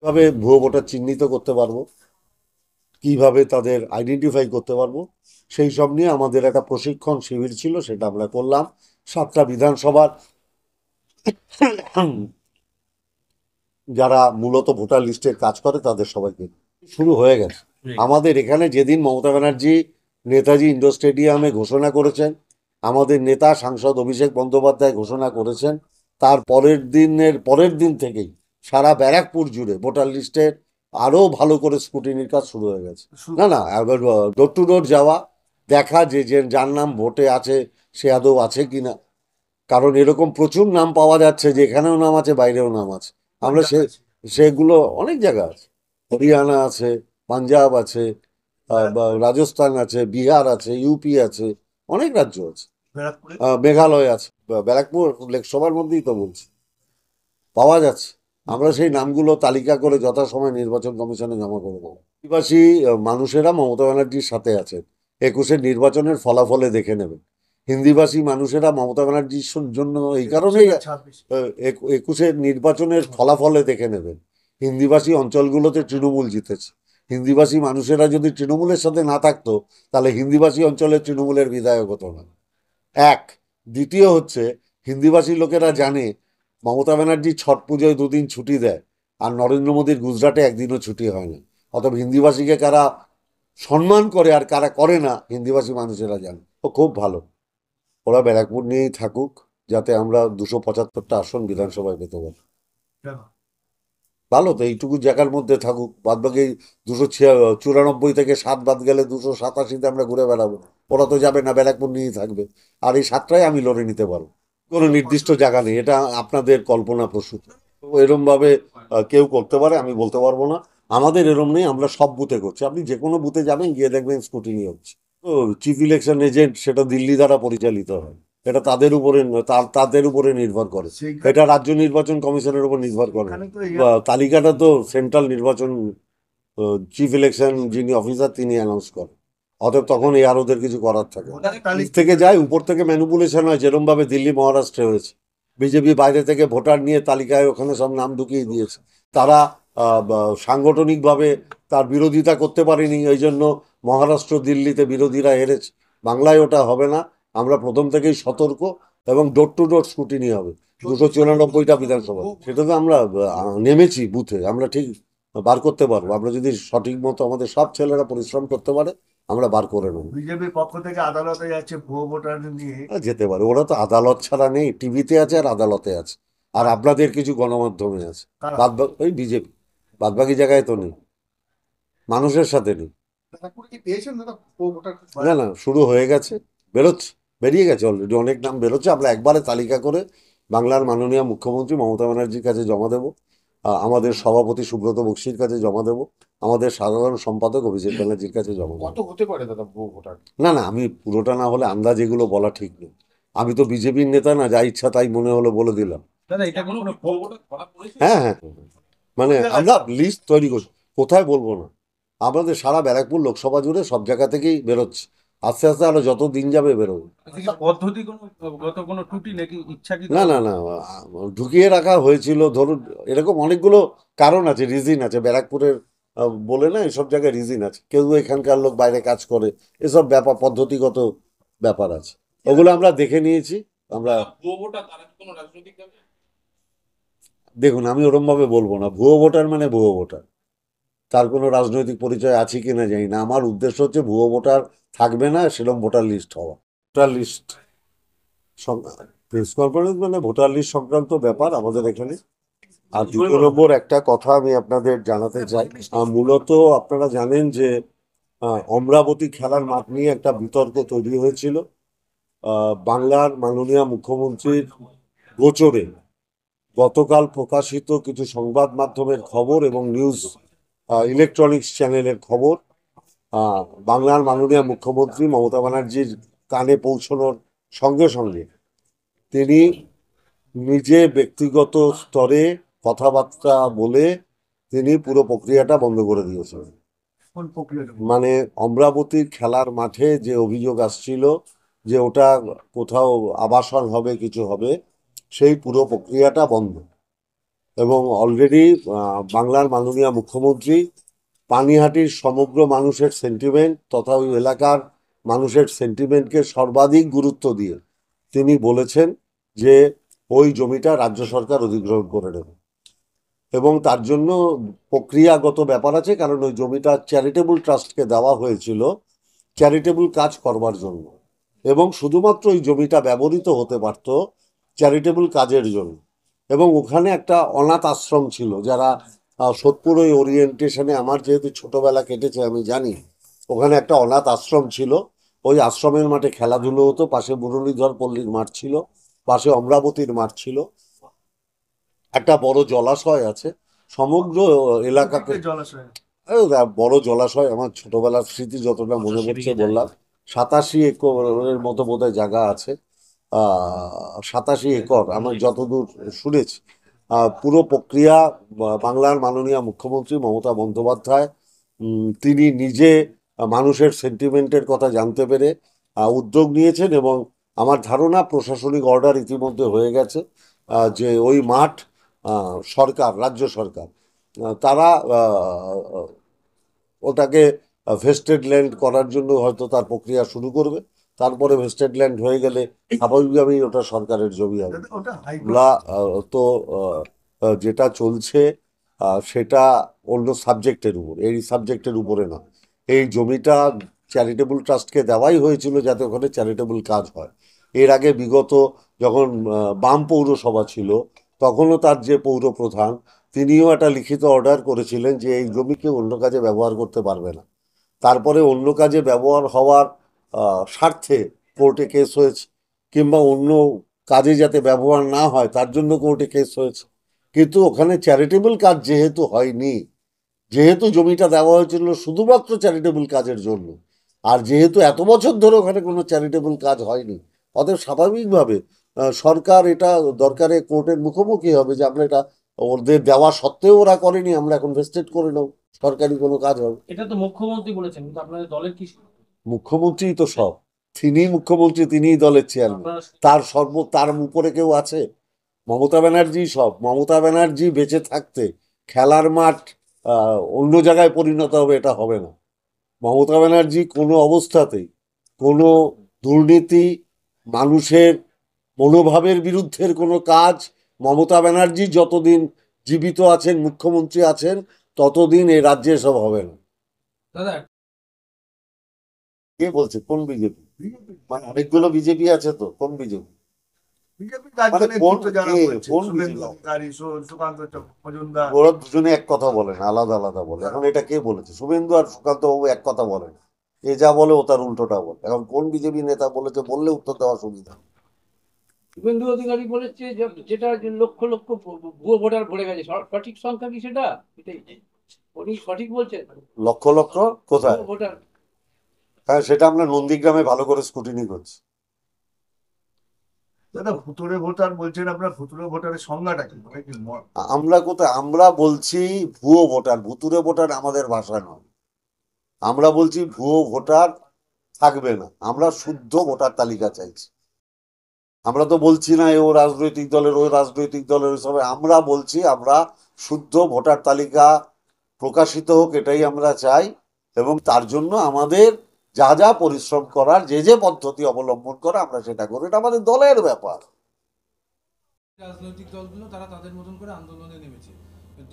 কিভাবে ভুয়ো ভোটার চিহ্নিত করতে পারবো, কিভাবে তাদের আইডেন্টিফাই করতে পারবো, সেই সব নিয়ে আমাদের একটা প্রশিক্ষণ শিবির ছিল, সেটা আমরা করলাম 7টা বিধানসভার যারা মূলত ভোটার লিস্টের কাজ করে তাদের সবাইকে শুরু হয়ে গেছে। আমাদের এখানে যেদিন মমতা ব্যানার্জি নেতাজি ইন্ডোর স্টেডিয়ামে ঘোষণা করেছেন, আমাদের নেতা সাংসদ অভিষেক বন্দ্যোপাধ্যায় ঘোষণা করেছেন, তার পরের দিন থেকেই সারা ব্যারাকপুর জুড়ে ভোটার লিস্টের আরো ভালো করে স্ক্রুটিনির কাজ শুরু হয়ে গেছে। না না, ডোর টু ডোর যাওয়া, দেখা যে যে যার নাম ভোটে আছে সে আদৌ আছে কিনা, কারণ এরকম প্রচুর নাম পাওয়া যাচ্ছে যে এখানেও নাম আছে বাইরেও নাম আছে। আমরা সেগুলো অনেক জায়গা আছে, হরিয়ানা আছে, পাঞ্জাব আছে, বা রাজস্থান আছে, বিহার আছে, ইউপি আছে, অনেক রাজ্য আছে, মেঘালয় আছে, ব্যারাকপুর লোকসভার মধ্যেই তো বলছি পাওয়া যাচ্ছে। আমরা সেই নামগুলো তালিকা করে যথাসময়ে নির্বাচন কমিশনে জমা করে দেবো। আদিবাসী মানুষেরা মমতা ব্যানার্জির সাথে আছেন, 21-এর নির্বাচনের ফলাফলে দেখে নেবেন। হিন্দিভাষী মানুষেরা মমতা ব্যানার্জির জন্য এই কারণেই 21-এর নির্বাচনের ফলাফলে দেখে নেবেন, হিন্দিভাষী অঞ্চলগুলোতে তৃণমূল জিতেছে। হিন্দিভাষী মানুষেরা যদি তৃণমূলের সাথে না থাকতো তাহলে হিন্দিভাষী অঞ্চলে তৃণমূলের বিধায়ক হতো না। এক, দ্বিতীয় হচ্ছে, হিন্দিভাষী লোকেরা জানে মমতা ব্যানার্জি ছট পুজোয় 2 দিন ছুটি দেয়, আর নরেন্দ্র মোদীর গুজরাটে একদিনও ছুটি হয় না। অতএব হিন্দিভাষীকে কারা সম্মান করে আর কারা করে না হিন্দিভাষী মানুষেরা জানে। ও খুব ভালো, ওরা ব্যারাকপুর নিয়েই থাকুক, যাতে আমরা 275টা আসন বিধানসভায় পেতে পারি। ভালো তো, এইটুকু জায়গার মধ্যে থাকুক, বাদ বাকি 294 থেকে 7 বাদ গেলে 287-তে আমরা ঘুরে বেড়াবো। ওরা তো যাবে না, ব্যারাকপুর নিয়েই থাকবে, আর এই 7টাই আমি লড়ে নিতে পারবো। কোনো নির্দিষ্ট জায়গা নেই, এটা আপনাদের কল্পনা প্রসূত। এরম ভাবে কেউ করতে পারে আমি বলতে পারবো না। আমাদের এরম নেই, আমরা সব বুথে করছি, আপনি যে কোনো বুথে যাবেন গিয়ে দেখবেন স্কুটিনি হচ্ছে। তো চিফ ইলেকশন এজেন্ট সেটা দিল্লি দ্বারা পরিচালিত হয়, এটা তাদের উপরে তাদের উপরে নির্ভর করে, এটা রাজ্য নির্বাচন কমিশনের উপর নির্ভর করে না। তালিকাটা তো সেন্ট্রাল নির্বাচন চিফ ইলেকশন যিনি অফিসার তিনি অ্যানাউন্স করেন। অতএব তখন এই আর ওদের কিছু করার থাকে না। নিচ থেকে যায়, উপর থেকে ম্যানিপুলেশন হয়, যেরকম ভাবে দিল্লি মহারাষ্ট্রে হয়েছে। বিজেপি বাইরে থেকে ভোটার নিয়ে তালিকায় ওখানে সব নাম ঢুকিয়ে দিয়েছে। তারা সাংগঠনিকভাবে তার বিরোধিতা করতে পারেনি, ওই জন্য মহারাষ্ট্র দিল্লিতে বিরোধীরা হেরেছে। বাংলায় ওটা হবে না, আমরা প্রথম থেকেই সতর্ক, এবং ডোর টু ডোর স্ক্রুটিনি হবে 294টা বিধানসভা। সেটাতে আমরা নেমেছি বুথে, আমরা ঠিক বার করতে পারবো, আমরা যদি সঠিক মতো আমাদের সব ছেলেরা পরিশ্রম করতে পারে আমরা বার করে নেবো। বিজেপির পক্ষ থেকে আদালতে যাচ্ছে ভুয়ো ভোটার নিয়ে। যেতে পারে, ওরা তো আদালত ছাড়া নেই, টিভিতে আছে আর আদালতে আছে, আর আপনাদের কিছু গণমাধ্যমে আছে। কারা? ওই বিজেপি, বাদ বাকি জায়গায় তো নেই, মানুষের সাথে নেই। ব্যারাকপুরে কি পেয়েছেন দাদা ভুয়ো ভোটার? না না, শুরু হয়ে গেছে, বেরোচ্ছে, বেরিয়ে গেছে অলরেডি, অনেক নাম বেরোচ্ছে। আমরা একবারে তালিকা করে বাংলার মাননীয় মুখ্যমন্ত্রী মমতা ব্যানার্জির কাছে জমা দেবো, আমাদের সভাপতি সুব্রত বক্সির কাছে জমা দেবো, আমাদের সাধারণ সম্পাদক অভিষেক ব্যানার্জির কাছে জমা দেবো। কত হতে পারে দাদা ভুয়ো ভোটার? না না, আমি পুরোটা না হলে আন্দাজ এগুলো বলা ঠিক নেই। আমি তো বিজেপির নেতা না, যা ইচ্ছা তাই মনে হলো বলে দিলাম। দাদা এটা কোনো ভুয়ো ভোটার ধরা পড়েছে? হ্যাঁ হ্যাঁ, মানে আমরা লিস্ট তৈরি করছি, কোথায় বলবো না, আমাদের সারা ব্যারাকপুর লোকসভা জুড়ে সব জায়গা থেকেই বেরোচ্ছে, আস্তে আস্তে আরো যত দিন যাবে বেরোবে। পদ্ধতি কোনো গত কোনো ত্রুটি নাকি ইচ্ছাকৃত? না না না, ঢুকিয়ে রাখা হয়েছিল ধরুন, এরকম অনেকগুলো কারণ আছে, রিজিন আছে ব্যারাকপুরের, বলে না এসব জায়গায় রিজিন আছে, কেউ এখানকার লোক বাইরে কাজ করে, এসব ব্যাপার পদ্ধতিগত ব্যাপার আছে, ওগুলো আমরা দেখে নিয়েছি। আমরা ভুয়ো ভোটার তারা কি কোনো রাজনৈতিক দল? দেখুন, আমি ওরম ভাবে বলবো না, ভুয়ো ভোটার মানে ভুয়ো ভোটার, তার কোনো রাজনৈতিক পরিচয় আছে কিনা জানি না। আমার উদ্দেশ্য হচ্ছে ভুয়ো ভোটার থাকবে না সেরকম ভোটার লিস্ট হওয়া। ভোটার লিস্ট, প্রেস কনফারেন্স মানে ভোটার লিস্ট সংক্রান্ত ব্যাপার আমাদের এখানে। আর 2 নম্বর একটা কথা আমি আপনাদের জানাতে চাই, মূলত আপনারা জানেন যে অমরাবতী খেলার মাঠ নিয়ে একটা বিতর্ক তৈরি হয়েছিল। বাংলার মাননীয় মুখ্যমন্ত্রীর গোচরে গতকাল প্রকাশিত কিছু সংবাদ মাধ্যমের খবর এবং নিউজ ইলেকট্রনিক্স চ্যানেলের খবর বাংলার মাননীয় মুখ্যমন্ত্রী মমতা ব্যানার্জির কানে পৌঁছানোর সঙ্গে সঙ্গে তিনি নিজে ব্যক্তিগত স্তরে কথাবার্তা বলে তিনি পুরো প্রক্রিয়াটা বন্ধ করে দিয়েছেন। কোন প্রক্রিয়াটা? মানে অমরাবতীর খেলার মাঠে যে অভিযোগ আসছিল যে ওটা কোথাও আবাসন হবে কিছু হবে, সেই পুরো প্রক্রিয়াটা বন্ধ। এবং অলরেডি বাংলার মাননীয় মুখ্যমন্ত্রী পানিহাটির সমগ্র মানুষের সেন্টিমেন্ট তথা ওই এলাকার মানুষের সেন্টিমেন্টকে সর্বাধিক গুরুত্ব দিয়ে তিনি বলেছেন যে ওই জমিটা রাজ্য সরকার অধিগ্রহণ করে নেবে এবং তার জন্য প্রক্রিয়াগত ব্যাপার আছে, কারণ ওই জমিটা চ্যারিটেবল ট্রাস্টকে দেওয়া হয়েছিল চ্যারিটেবল কাজ করবার জন্য এবং শুধুমাত্র ওই জমিটা ব্যবহৃত হতে পারত চ্যারিটেবল কাজের জন্য। এবং ওখানে একটা অনাথ আশ্রম ছিল, যারা সোদপুর ওই ওরিয়েন্টেশনে আমার যেহেতু ছোটবেলা কেটেছে আমি জানি, ওখানে একটা অনাথ আশ্রম ছিল। ওই আশ্রমের মাঠে খেলাধুলো হতো, পাশে মুরলীধর পল্লীর মাঠ ছিল, পাশে অমরাবতীর মাঠ ছিল, একটা বড় জলাশয় আছে সমগ্র এলাকাকে। জলাশয় বড় জলাশয়, আমার ছোটবেলার স্মৃতি যতটা মনে পড়ছে বললাম। 87 একরের মতো বোধহয় জায়গা আছে, 87 একর আমার যতদূর শুনেছি। পুরো প্রক্রিয়া বাংলার মাননীয় মুখ্যমন্ত্রী মমতা বন্দ্যোপাধ্যায় তিনি নিজে মানুষের সেন্টিমেন্টের কথা জানতে পেরে উদ্যোগ নিয়েছেন এবং আমার ধারণা প্রশাসনিক অর্ডার ইতিমধ্যে হয়ে গেছে যে ওই মাঠ সরকার, রাজ্য সরকার তারা ওটাকে ভেস্টেড ল্যান্ড করার জন্য হয়তো তার প্রক্রিয়া শুরু করবে। তারপরে ভেস্টেড ল্যান্ড হয়ে গেলে স্বাভাবিকভাবেই ওটা সরকারের জমি হবে। তো যেটা চলছে সেটা অন্য সাবজেক্টের উপর, এই সাবজেক্টের উপরে না। এই জমিটা চ্যারিটেবল ট্রাস্টকে দেওয়াই হয়েছিল যাতে ওখানে চ্যারিটেবল কাজ হয়। এর আগে বিগত যখন বাম পৌরসভা ছিল তখনও তার যে পৌর প্রধান তিনিও একটা লিখিত অর্ডার করেছিলেন যে এই জমিকে অন্য কাজে ব্যবহার করতে পারবে না। তারপরে অন্য কাজে ব্যবহার হওয়ার স্বার্থে কোর্টে কেস হয়েছে, কিংবা অন্য কাজে যাতে ব্যবহার না হয় তার জন্য কোর্টে কেস হয়েছে। কিন্তু ওখানে চ্যারিটেবল কাজ যেহেতু হয়নি, যেহেতু জমিটা দেওয়া হয়েছিল শুধুমাত্র চ্যারিটেবল কাজের জন্য, আর যেহেতু এত বছর ধরে ওখানে কোনো চ্যারিটেবল কাজ হয়নি, অতএব স্বাভাবিকভাবে সরকার এটা দরকারে কোর্টের মুখোমুখি হবে যে আমরা এটা ওদের দেওয়া সত্ত্বেও ওরা করেনি, আমরা এখন ভেস্টেড করে নেব, সরকারি কোনো কাজ হবে। এটা তো মুখ্যমন্ত্রী বলেছেন, কিন্তু আপনাদের দলের কি? মুখ্যমন্ত্রী তো সব, তিনিই মুখ্যমন্ত্রী, তিনিই দলের চেয়ারম্যান, তার উপরে কেউ আছে? মমতা ব্যানার্জি সব। মমতা ব্যানার্জি বেঁচে থাকতে খেলার মাঠ অন্য জায়গায় পরিণত হবে, এটা হবে না। মমতা ব্যানার্জি কোনো অবস্থাতেই কোনো দুর্নীতি, মানুষের মনোভাবের বিরুদ্ধের কোনো কাজ, মমতা ব্যানার্জি যতদিন জীবিত আছেন, মুখ্যমন্ত্রী আছেন, ততদিন এই রাজ্যে এসব হবে না। দাদা, কে বলছে? কোন বিজেপি? মানে অনেকগুলো বিজেপি আছে তো, কোন বিজেপি? ওরা দুজনে এক কথা বলে না, আলাদা আলাদা বলে। এখন এটা কে বলেছে? শুভেন্দু আর সুকান্ত বাবু এক কথা বলেন, এ যা বলে ও তার উল্টোটা বলে। এখন কোন বিজেপি নেতা বলেছে বললে উত্তর দেওয়া সুবিধা। শুভেন্দু অধিকারী বলেছে যেটা যে লক্ষ লক্ষ ভুয়ো ভোটার ভরে গেছে, সঠিক সংখ্যা কি সেটা? এটাই উনি সঠিক বলছেন। লক্ষ লক্ষ কোথায়? ভোটার, হ্যাঁ, সেটা আমরা নন্দীগ্রামে ভালো করে স্কুটিনি করছি। দাদা, ভুতুড়ে ভোটার বলছেন, আপনার ভুতুড়ে ভোটারের সংজ্ঞাটা কি? আমরা কোথায়? আমরা বলছি ভুয়ো ভোটার। ভুতুড়ে ভোটার আমাদের ভাষা নয়। আমরা বলছি ভুয়ো ভোটার থাকবে না, আমরা শুদ্ধ ভোটার তালিকা চাইছি। আমরা তো বলছি না ও রাজনৈতিক দলের, ও রাজনৈতিক দলের হিসাবে। আমরা বলছি আমরা শুদ্ধ ভোটার তালিকা প্রকাশিত হোক, এটাই আমরা চাই। এবং তার জন্য আমাদের যা যা পরিশ্রম করার, যে যে পদ্ধতি অবলম্বন করা, আমরা সেটা করি। এটা আমাদের দলের ব্যাপার। রাজনৈতিক দলগুলো তারা তাদের মতন করে আন্দোলনে নেমেছে।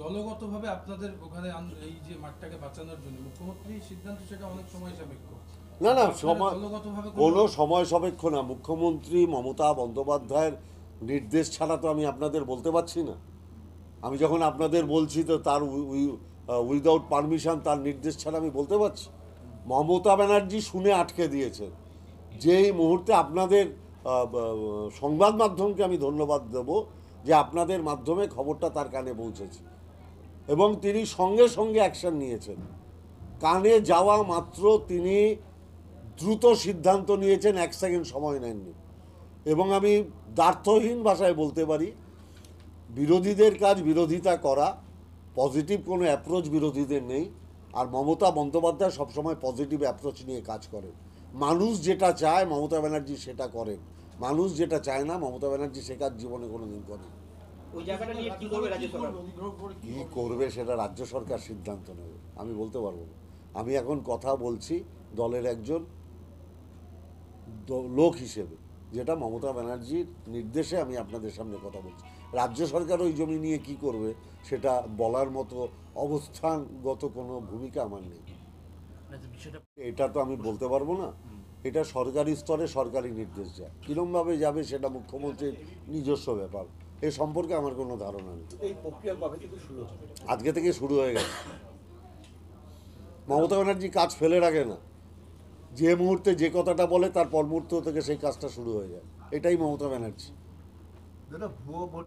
দলগতভাবে আপনাদের ওখানে এই যে মাঠটাকে বাঁচানোর জন্য মুখ্যমন্ত্রীর সিদ্ধান্ত, সেটা অনেক সময় সাপেক্ষ। না না, দলগতভাবে কোনো সময় সাপেক্ষ না। মুখ্যমন্ত্রী মমতা বন্দ্যোপাধ্যায়ের নির্দেশ ছাড়া তো আমি আপনাদের বলতে পারছি না। আমি যখন আপনাদের বলছি তো তার উইদাউট পারমিশন, তার নির্দেশ ছাড়া আমি বলতে পারছি? মমতা ব্যানার্জি শুনে আটকে দিয়েছেন। যেই মুহূর্তে আপনাদের সংবাদ মাধ্যমকে আমি ধন্যবাদ দেব যে আপনাদের মাধ্যমে খবরটা তার কানে পৌঁছেছে এবং তিনি সঙ্গে সঙ্গে অ্যাকশন নিয়েছেন। কানে যাওয়া মাত্র তিনি দ্রুত সিদ্ধান্ত নিয়েছেন, 1 সেকেন্ড সময় নেননি। এবং আমি দ্ব্যর্থহীন ভাষায় বলতে পারি, বিরোধীদের কাজ বিরোধিতা করা, পজিটিভ কোনো অ্যাপ্রোচ বিরোধীদের নেই। আর মমতা বন্দ্যোপাধ্যায় সবসময় পজিটিভ অ্যাপ্রোচ নিয়ে কাজ করেন। মানুষ যেটা চায় মমতা ব্যানার্জি সেটা করেন, মানুষ যেটা চায় না মমতা ব্যানার্জি সে কাজ জীবনে কোনো দিন করেন। ওই জায়গাটা নিয়ে কি করবে রাজ্য সরকার? অধিগ্রহ করে কি করবে সেটা রাজ্য সরকার সিদ্ধান্ত নেবে, আমি বলতে পারবো না। আমি এখন কথা বলছি দলের একজন লোক হিসেবে, যেটা মমতা ব্যানার্জির নির্দেশে আমি আপনাদের সামনে কথা বলছি। রাজ্য সরকার ওই জমি নিয়ে কি করবে সেটা বলার মতো অবস্থানগত কোনো ভূমিকা আমার নেই। এটা তো আমি বলতে পারবো না, এটা সরকারি স্তরে সরকারি নির্দেশ যায়, কীরমভাবে যাবে সেটা মুখ্যমন্ত্রীর নিজস্ব ব্যাপার, এ সম্পর্কে আমার কোনো ধারণা নেই। এই প্রক্রিয়া কবে থেকে শুরু হবে? আজকে থেকে শুরু হয়ে গেছে। মমতা ব্যানার্জি কাজ ফেলে রাখে না, যে মুহূর্তে যে কথাটা বলে তার পর মুহূর্ত থেকে সেই কাজটা শুরু হয়ে যায়, এটাই মমতা ব্যানার্জি। দাদা ভুয়ো ভোট